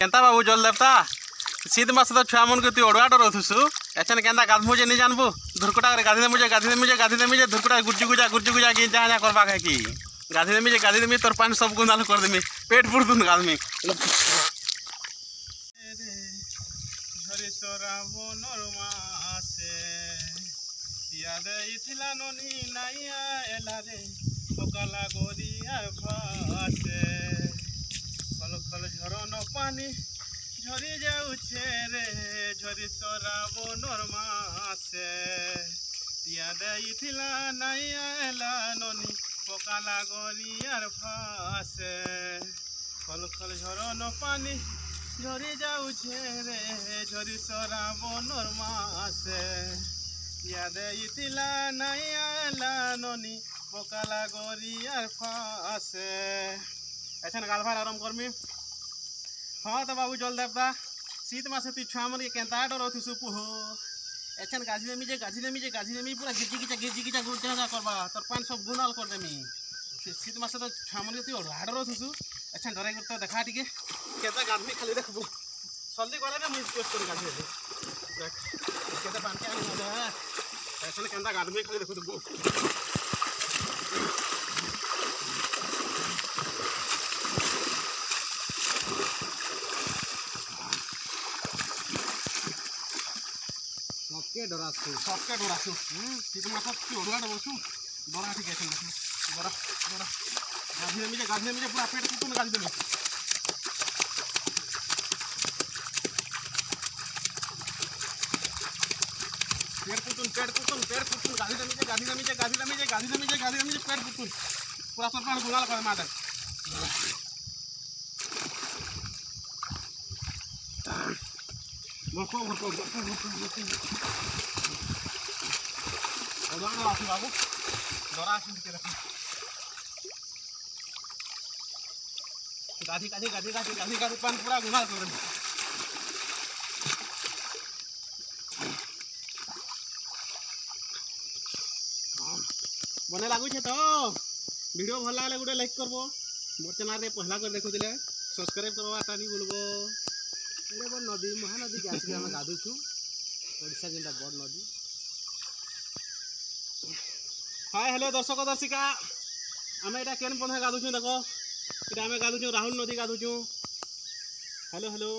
Kenta बाबू जल देवता शीत मास तो छुआ मन को तु अड़ुआ डरथुसु एछन केंता गाधमु जे नहीं जानबू धुरकुटा गाधी दे मुझे धुरकुटा गुर्जी गुजा की जहाँ करवा है कि गाधी देमी तोर पानी सब गुंदाल कर देमी पेट पुरतुन गाधमी याद इथिला ननी नाइया एला रे पकाला गोरिया भासे खल खल झरन पानी झरी जाउछे रे झरी सराबनर मासे याद इथिला नाइया एला ननी पकाला गोरियार भासे खल खल झरन पानी झरी जाउछे रे झरी सराबनर मासे याद इतिला नाइया ननी पकाला गोरियार फासे ऐसा गालभार आराम करमी। हाँ तो बाबू जल देवता शीत मासे तु छुआ मन के केंता डरथुसु पुहो ऐसा गाझी देमी पूरा गिजी गिचा गुजा करवा तोर पान सब गुनाल कर देमी शीत मासे तो छुआ मन के तु डरथुसु ऐसा डराई कर तो देखा टिके केता गाधमी खाली देखबू जल्दी करे ना मुझे टेस्ट कर गाधी देख केता पान के आनी मजा ऐसे केंता गाधमी खाली देखो तो सबके डरासु शीत मास की ओडुआ डरसु डरा ठीक है डरा डरा गाधी देमी पूरा पेट कुटुन गाधी देमी पेट पुतुन गाधी देमी पेट पुतुन पूरा सरपान गुलाल कर मादर भरको ओडुआ आसु बाबू डरा आसु के रखी गाधी पान पूरा गुलाल कर देमी बने लगुचे तो वीडियो भल लगे गोटे लाइक करबो मोर चैनल रे पहला कर देखुले सब्सक्राइब करवाटा नहीं भूलबो एडे बड़ नदी महानदी के आसी हम गाधुछु ओडिसा जेंटा बड़ नदी। हाय हेलो दर्शक दर्शिका आमे एटा केन बंधा गाधुछु देखो एटा आमे गाधुछु राहुल नदी गाधुछु हेलो हेलो।